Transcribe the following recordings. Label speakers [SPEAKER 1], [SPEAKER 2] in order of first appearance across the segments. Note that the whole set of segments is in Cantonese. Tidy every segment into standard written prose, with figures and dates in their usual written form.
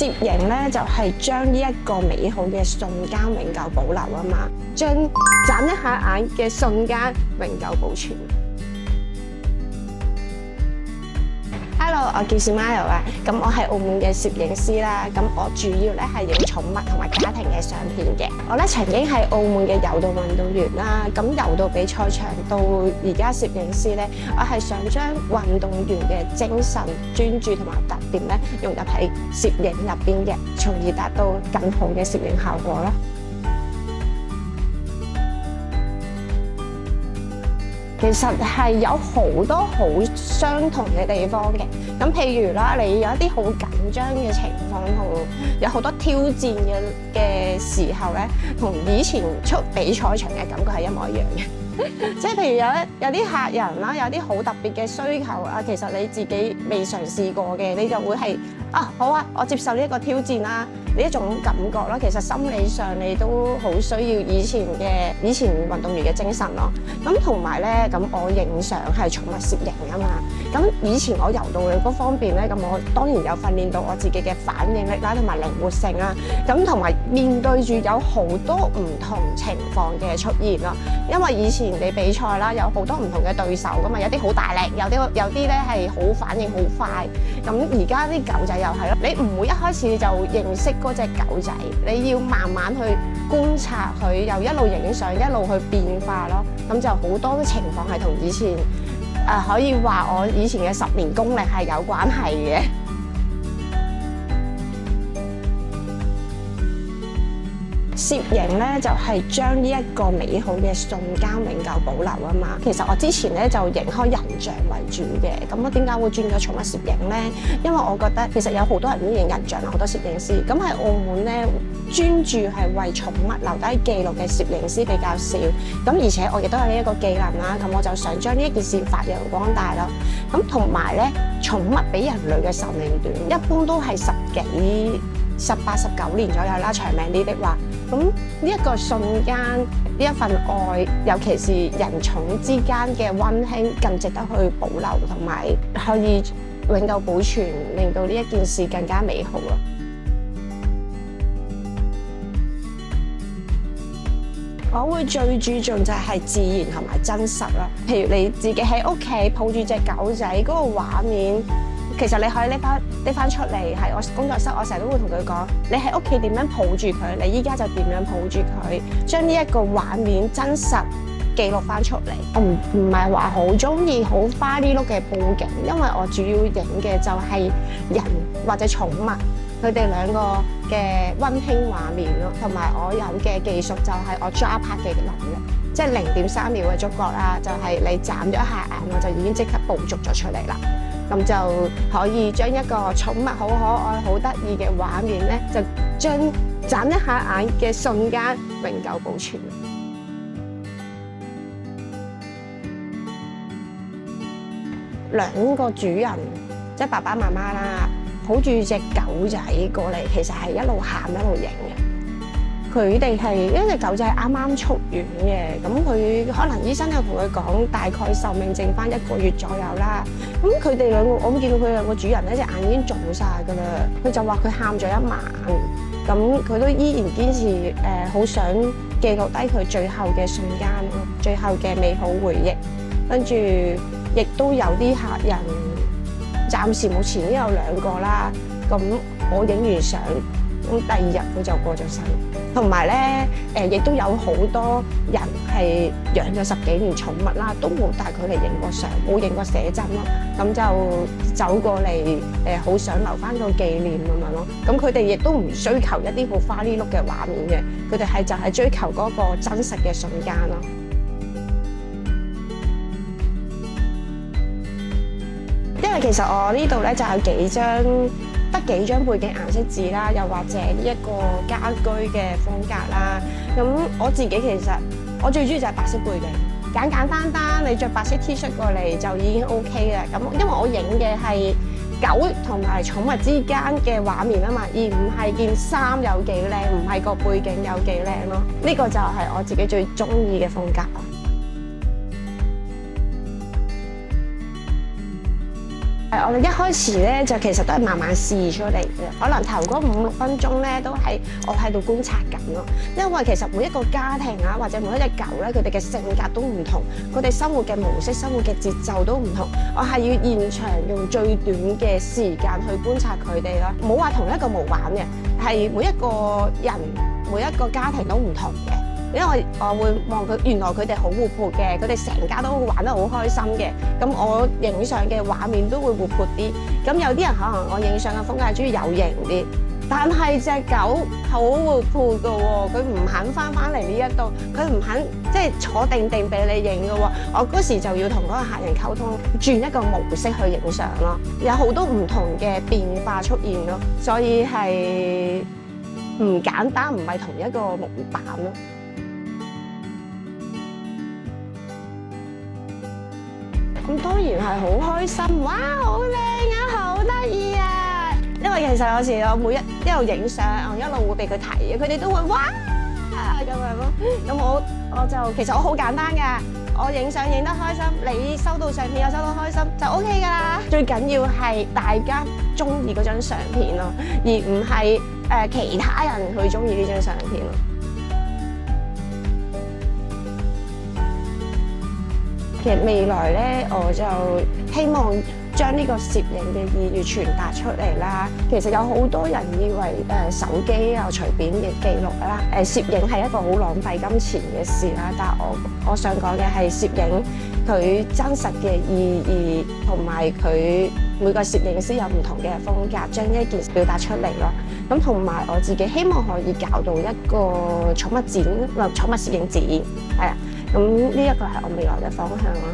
[SPEAKER 1] 攝影咧就係將呢一個美好嘅瞬間永久保留啊嘛，將眨一下眼嘅瞬間永久保存。Hello， 我叫 Smile 啊，咁我係澳門嘅攝影師啦，咁我主要咧係影寵物同埋家庭嘅相片嘅。我咧曾經係澳門嘅柔道運動員啦，咁柔道比賽場到而家攝影師咧，我係想將運動員嘅精神、專注同埋特點咧融入喺攝影入邊嘅，從而達到更好嘅攝影效果啦。其實係有好多好相同嘅地方嘅，咁譬如啦，你有一啲好緊張嘅情況，同有好多挑戰嘅時候咧，同以前出比賽場嘅感覺係一模一樣嘅。即係譬如有啲客人啦，有啲好特別嘅需求啊，其實你自己未嘗試過嘅，你就會係好啊，我接受呢一個挑戰啦，呢一種感覺啦。其實心理上你都好需要以前運動員嘅精神咯。咁同埋咧，咁我影相係寵物攝影啊嘛。咁以前我柔道嘅嗰方面咧，咁我當然有訓練到我自己嘅反應力啦，同埋靈活性啦。咁同埋面對住有好多唔同情況嘅出現啦，因為以前你比賽啦，有好多唔同嘅對手噶嘛，有啲好大力，有啲咧係好反應好快。咁而家啲狗仔又係咯，你唔會一開始就認識嗰隻狗仔，你要慢慢去觀察佢，又一路影相，一路去變化咯。咁就好多情況係同以前可以話我以前嘅10年功力係有關係嘅。攝影咧就係將呢一個美好嘅瞬間永久保留啊嘛。其實我之前咧就影開人像為主嘅，咁我點解會轉咗寵物攝影咧？因為我覺得其實有好多人都影人像，好多攝影師。咁喺澳門咧，專注係為寵物留低記錄嘅攝影師比較少。咁而且我亦都有呢一個技能啦，咁我就想將呢一件事發揚光大咯。咁同埋咧，寵物比人類嘅壽命短，一般都係18、19年左右啦，長命啲的話。咁呢一個瞬間，呢一份愛，尤其是人寵之間嘅溫馨，更值得去保留，同埋可以永久保存，令到呢一件事更加美好咯。我會最注重就係自然同埋真實啦。譬如你自己喺屋企抱住隻狗仔嗰個畫面。其實你可以拎翻出嚟，喺我工作室，我成日都會同佢講，你喺屋企點樣抱住佢，你依家就點樣抱住佢，將呢一個畫面真實記錄翻出嚟。我唔係話好中意好花呢碌嘅佈景，因為我主要影嘅就係人或者寵物佢哋兩個嘅溫馨畫面咯，同埋我有嘅技術就係我抓拍嘅能力，即係0.3秒嘅觸覺啦，就係你眨咗一下眼，我就已經即刻捕捉咗出嚟啦。咁就可以將一個寵物好可愛、好得意嘅畫面咧，就將眨一下眼嘅瞬間永久保存。兩個主人，即係爸爸媽媽啦，抱住隻狗仔過嚟，其實係一路喊一路影嘅。佢哋係因為隻狗仔啱啱出院嘅，咁佢可能醫生又同佢講大概壽命剩翻1個月左右啦。咁佢哋兩個，我見到佢兩個主人咧隻眼已經腫晒㗎啦。佢就話佢喊咗一晚，咁佢都依然堅持好想記錄低佢最後嘅瞬間咯，最後嘅美好回憶。跟住亦都有啲客人，暫時目前已經有2個啦。咁我影完相，咁第2日佢就過咗身。同埋咧，亦都有好多人係養咗10幾年寵物啦，都冇帶佢嚟影過相，冇影過寫真咯。咁就走過嚟，好想留翻個紀念咁樣咯。咁佢哋亦都唔追求一啲好花呢碌嘅畫面嘅，佢哋就係追求嗰個真實嘅瞬間咯。因為其實我呢度咧就有得幾張背景顏色紙啦，又或者呢一個家居嘅風格啦。咁我自己其實我最中意就係白色背景，簡簡單單，你着白色 T 恤過嚟就已經 OK 嘅。咁因為我影嘅係狗同埋寵物之間嘅畫面啊嘛，而唔係件衫有幾靚，唔係個背景有幾靚咯。呢個就係我自己最中意嘅風格。我哋一開始咧就其實都係慢慢試出嚟嘅，可能頭嗰5-6分鐘咧都係我喺度觀察緊咯。因為其實每一個家庭啊，或者每一隻狗咧，佢哋嘅性格都唔同，佢哋生活嘅模式、生活嘅節奏都唔同。我係要現場用最短嘅時間去觀察佢哋啦，冇話同一個模板嘅，係每一個人、每一個家庭都唔同嘅。因為我會望佢，原來佢哋好活潑嘅，佢哋成家都玩得好開心嘅。咁我影相嘅畫面都會活潑啲。咁有啲人可能我影相嘅風格係中意有型啲，但係隻狗好活潑㗎喎，佢唔肯翻嚟呢一度，佢唔肯即係坐定定俾你影㗎喎。我嗰時就要同嗰個客人溝通，轉一個模式去影相咯。有好多唔同嘅變化出現咯，所以係唔簡單，唔係同一個模板咯。咁當然係好開心，哇！好靚啊，好得意啊！因為其實有時我每一路影相，我一路會俾佢睇，佢哋都會哇咁樣咯。咁我就其實我好簡單㗎，我影相影得開心，你收到相片又收到開心就 OK 㗎啦。最緊要係大家中意嗰張相片咯，而唔係其他人去中意呢張相片咯。其實未來咧，我就希望將呢個攝影嘅意義傳達出嚟啦。其實有好多人以為手機又隨便嘅記錄啦，攝影係一個好浪費金錢嘅事啦。但係我想講嘅係攝影佢真實嘅意義，同埋佢每個攝影師有唔同嘅風格，將呢一件事表達出嚟咯。咁同埋我自己希望可以搞到一個寵物展，寵物攝影展，係啊。咁呢一個係我未來嘅方向啦。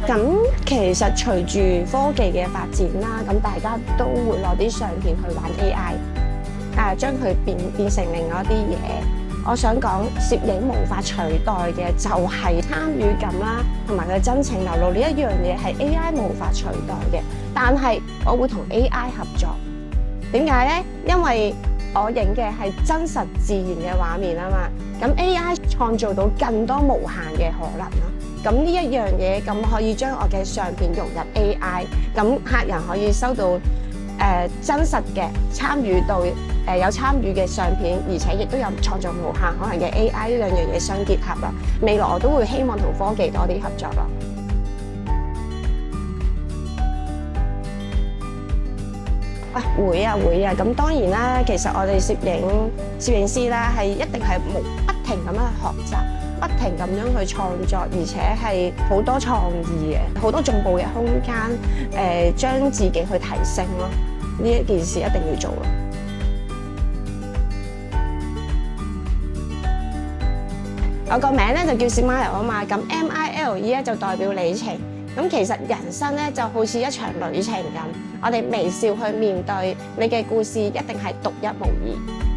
[SPEAKER 1] 咁其實隨住科技嘅發展啦，咁大家都會攞啲相片去玩 AI，將佢變成另外一啲嘢。我想講攝影無法取代嘅就係參與感啦，同埋佢真情流露呢一樣嘢係 AI 無法取代嘅。但係我會同 AI 合作，點解呢？因為我影嘅係真實自然嘅畫面啊嘛，咁 AI 創造到更多無限嘅可能啦。咁呢一樣嘢咁可以將我嘅相片融入 AI，咁客人可以收到真實嘅參與到有參與嘅相片，而且亦都有創造無限可能嘅 AI， 呢兩樣嘢相結合啦。未來我都會希望同科技多啲合作咯。會啊，咁當然啦，其實我哋攝影師啦，係一定係不停咁樣去學習，不停咁樣去創作，而且係好多創意嘅，好多進步嘅空間，將自己去提升咯。呢一件事一定要做咯。我個名咧就叫 Smile 啊嘛，咁 MILE 咧就代表里程。咁其實人生咧就好似一場旅程咁，我哋微笑去面對，你嘅故事一定係獨一無二。